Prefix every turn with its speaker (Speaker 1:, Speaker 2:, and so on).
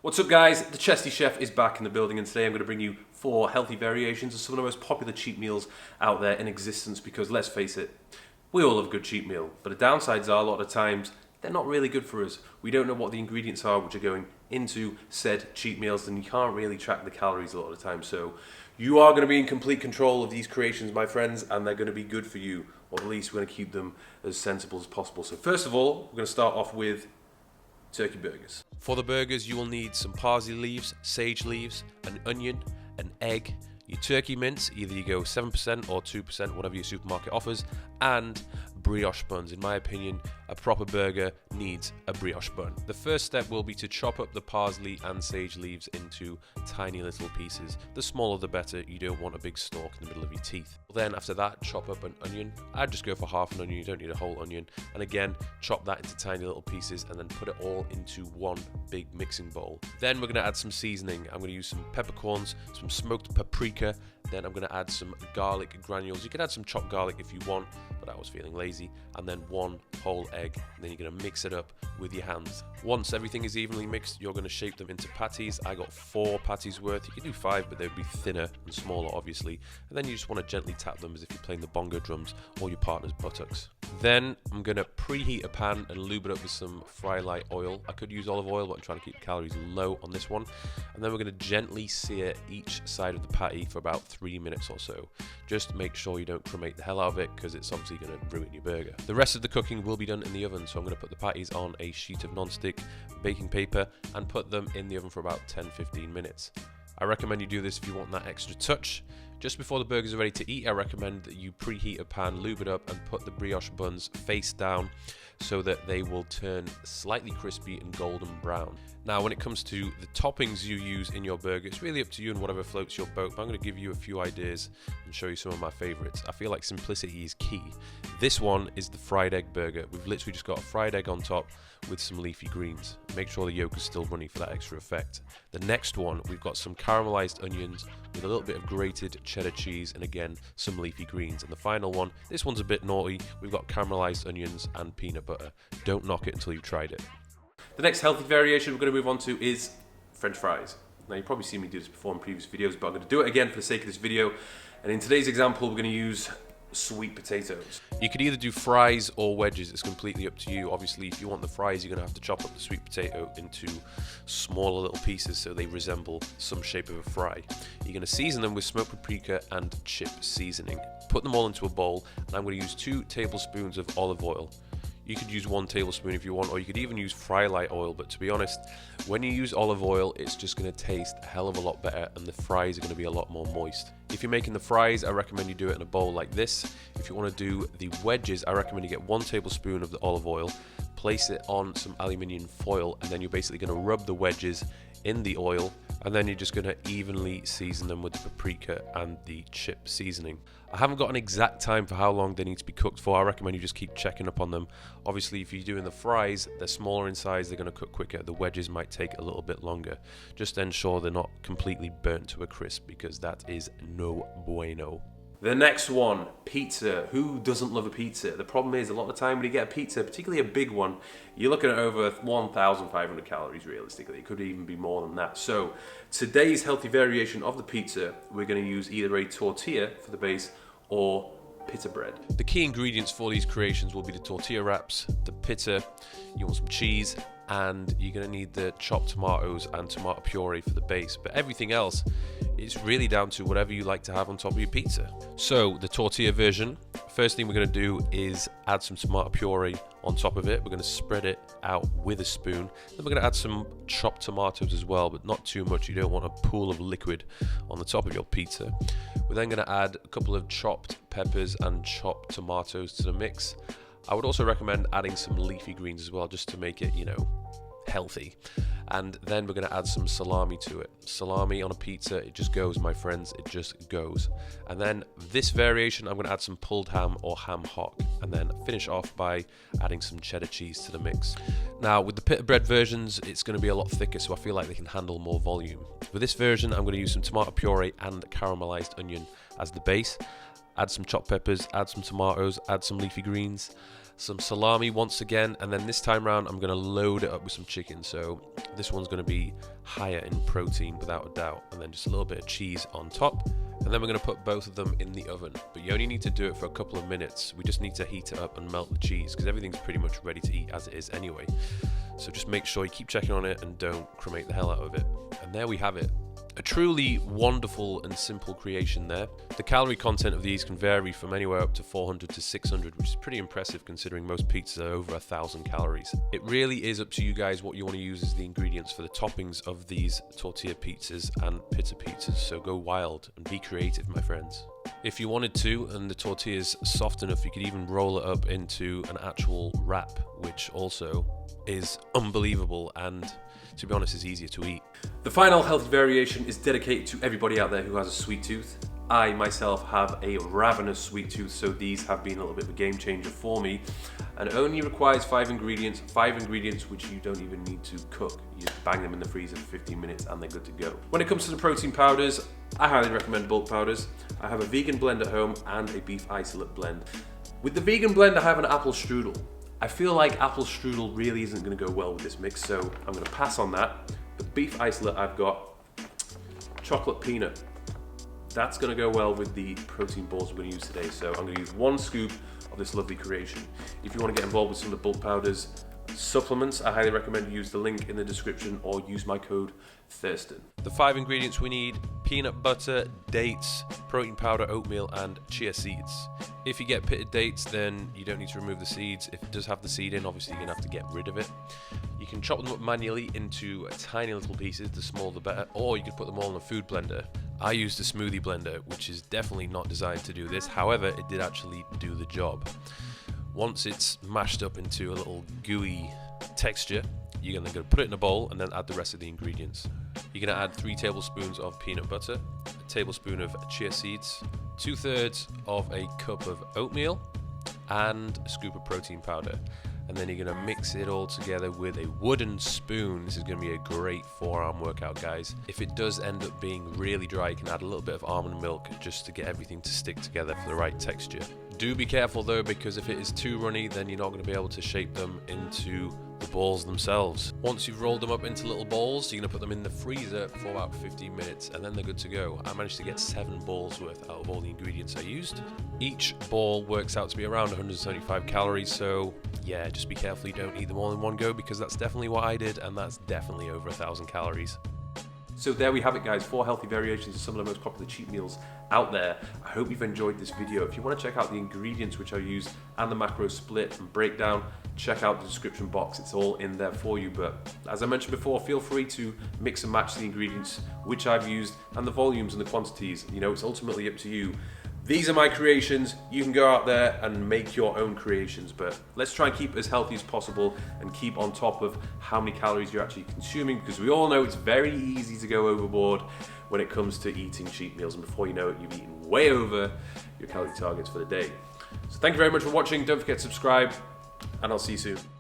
Speaker 1: What's up guys, the Chesty Chef is back in the building and today I'm going to bring you 4 healthy variations of some of the most popular cheat meals out there in existence because let's face it, we all love a good cheat meal, but the downsides are a lot of times they're not really good for us. We don't know what the ingredients are which are going into said cheat meals and you can't really track the calories a lot of the time, so you are going to be in complete control of these creations, my friends, and they're going to be good for you, or at least we're going to keep them as sensible as possible. So first of all, we're going to start off with turkey burgers. For the burgers, you will need some parsley leaves, sage leaves, an onion, an egg, your turkey mince, either you go 7% or 2%, whatever your supermarket offers, and brioche buns. In my opinion, a proper burger needs a brioche bun. The first step will be to chop up the parsley and sage leaves into tiny little pieces. The smaller the better, you don't want a big stalk in the middle of your teeth. Then after that, chop up an onion. I'd just go for half an onion, you don't need a whole onion. And again, chop that into tiny little pieces and then put it all into one big mixing bowl. Then we're gonna add some seasoning. I'm gonna use some peppercorns, some smoked paprika, then I'm gonna add some garlic granules. You can add some chopped garlic if you want, but I was feeling lazy. And then 1 whole egg, and then you're gonna mix it up with your hands. Once everything is evenly mixed, you're gonna shape them into patties. I got 4 patties worth. You can do 5, but they'd be thinner and smaller, obviously. And then you just wanna gently tap them as if you're playing the bongo drums or your partner's buttocks. Then I'm gonna preheat a pan and lube it up with some fry light oil. I could use olive oil, but I'm trying to keep calories low on this one. And then we're gonna gently sear each side of the patty for about 3 minutes or so. Just make sure you don't cremate the hell out of it because it's obviously gonna ruin your burger. The rest of the cooking will be done in the oven, so I'm gonna put the patties on a sheet of non-stick baking paper and put them in the oven for about 10-15 minutes. I recommend you do this if you want that extra touch. Just before the burgers are ready to eat, I recommend that you preheat a pan, lube it up, and put the brioche buns face down so that they will turn slightly crispy and golden brown. Now, when it comes to the toppings you use in your burger, it's really up to you and whatever floats your boat, but I'm going to give you a few ideas and show you some of my favorites. I feel like simplicity is key. This one is the fried egg burger. We've literally just got a fried egg on top with some leafy greens. Make sure the yolk is still runny for that extra effect. The next one, we've got some caramelized onions with a little bit of grated cheddar cheese and again, some leafy greens. And the final one, this one's a bit naughty. We've got caramelized onions and peanut butter. Don't knock it until you've tried it. The next healthy variation we're going to move on to is French fries. Now you've probably seen me do this before in previous videos, but I'm going to do it again for the sake of this video. And in today's example, we're going to use sweet potatoes. You could either do fries or wedges, it's completely up to you. Obviously, if you want the fries, you're going to have to chop up the sweet potato into smaller little pieces so they resemble some shape of a fry. You're going to season them with smoked paprika and chip seasoning. Put them all into a bowl, and I'm going to use 2 tablespoons of olive oil. You could use 1 tablespoon if you want, or you could even use fry light oil, but to be honest, when you use olive oil, it's just going to taste a hell of a lot better and the fries are going to be a lot more moist. If you're making the fries, I recommend you do it in a bowl like this. If you want to do the wedges, I recommend you get 1 tablespoon of the olive oil, place it on some aluminium foil, and then you're basically going to rub the wedges in the oil, and then you're just going to evenly season them with the paprika and the chip seasoning. I haven't got an exact time for how long they need to be cooked for. I recommend you just keep checking up on them. Obviously, if you're doing the fries, they're smaller in size, they're going to cook quicker. The wedges might take a little bit longer. Just ensure they're not completely burnt to a crisp because that is no bueno. The next one, pizza. Who doesn't love a pizza? The problem is a lot of the time when you get a pizza, particularly a big one, you're looking at over 1,500 calories realistically. It could even be more than that. So today's healthy variation of the pizza, we're going to use either a tortilla for the base or pita bread. The key ingredients for these creations will be the tortilla wraps, the pita, you want some cheese, and you're going to need the chopped tomatoes and tomato puree for the base. But everything else is really down to whatever you like to have on top of your pizza. So the tortilla version, first thing we're going to do is add some tomato puree on top of it. We're going to spread it out with a spoon. Then we're going to add some chopped tomatoes as well, but not too much. You don't want a pool of liquid on the top of your pizza. We're then going to add a couple of chopped peppers and chopped tomatoes to the mix. I would also recommend adding some leafy greens as well, just to make it, healthy. And then we're going to add some salami to it. Salami on a pizza, it just goes, my friends, it just goes. And then this variation, I'm going to add some pulled ham or ham hock, and then finish off by adding some cheddar cheese to the mix. Now, with the pita bread versions, it's going to be a lot thicker, so I feel like they can handle more volume. For this version, I'm going to use some tomato puree and caramelized onion as the base. Add some chopped peppers, add some tomatoes, add some leafy greens, some salami once again, and then this time around I'm going to load it up with some chicken. So this one's going to be higher in protein without a doubt, and then just a little bit of cheese on top. And then we're going to put both of them in the oven, but you only need to do it for a couple of minutes. We just need to heat it up and melt the cheese because everything's pretty much ready to eat as it is anyway. So just make sure you keep checking on it and don't cremate the hell out of it. And there we have it. A truly wonderful and simple creation there. The calorie content of these can vary from anywhere up to 400 to 600, which is pretty impressive considering most pizzas are over 1,000 calories. It really is up to you guys what you want to use as the ingredients for the toppings of these tortilla pizzas and pita pizzas, so go wild and be creative, my friends. If you wanted to, and the tortilla's soft enough, you could even roll it up into an actual wrap, which also is unbelievable and, to be honest, is easier to eat. The final healthy variation is dedicated to everybody out there who has a sweet tooth. I myself have a ravenous sweet tooth, so these have been a little bit of a game changer for me, and it only requires 5 ingredients which you don't even need to cook. You just bang them in the freezer for 15 minutes and they're good to go. When it comes to the protein powders, I highly recommend bulk powders. I have a vegan blend at home and a beef isolate blend. With the vegan blend, I have an apple strudel. I feel like apple strudel really isn't going to go well with this mix, so I'm going to pass on that. The beef isolate, I've got chocolate peanut. That's going to go well with the protein balls we're going to use today, so I'm going to use 1 scoop of this lovely creation. If you want to get involved with some of the bulk powders, supplements, I highly recommend you use the link in the description or use my code Thurston. The 5 ingredients we need: peanut butter, dates, protein powder, oatmeal, and chia seeds. If you get pitted dates, then you don't need to remove the seeds. If it does have the seed in, obviously you're going to have to get rid of it. You can chop them up manually into tiny little pieces, the smaller the better, or you could put them all in a food blender. I used a smoothie blender, which is definitely not designed to do this. However, it did actually do the job. Once it's mashed up into a little gooey texture, you're then going to put it in a bowl and then add the rest of the ingredients. You're going to add 3 tablespoons of peanut butter, a tablespoon of chia seeds, 2/3 of a cup of oatmeal, and a scoop of protein powder. And then you're going to mix it all together with a wooden spoon. This is going to be a great forearm workout, guys. If it does end up being really dry, you can add a little bit of almond milk just to get everything to stick together for the right texture. Do be careful though, because if it is too runny, then you're not going to be able to shape them into the balls themselves. Once you've rolled them up into little balls, you're going to put them in the freezer for about 15 minutes and then they're good to go. I managed to get 7 balls worth out of all the ingredients I used. Each ball works out to be around 175 calories, so yeah, just be careful you don't eat them all in one go, because that's definitely what I did, and that's definitely over 1,000 calories. So there we have it, guys, 4 healthy variations of some of the most popular cheat meals out there. I hope you've enjoyed this video. If you want to check out the ingredients which I used and the macro split and breakdown, check out the description box. It's all in there for you. But as I mentioned before, feel free to mix and match the ingredients which I've used and the volumes and the quantities. You know, it's ultimately up to you. These are my creations. You can go out there and make your own creations, but let's try and keep it as healthy as possible and keep on top of how many calories you're actually consuming, because we all know it's very easy to go overboard when it comes to eating cheat meals, and before you know it, you've eaten way over your calorie targets for the day. So thank you very much for watching. Don't forget to subscribe, and I'll see you soon.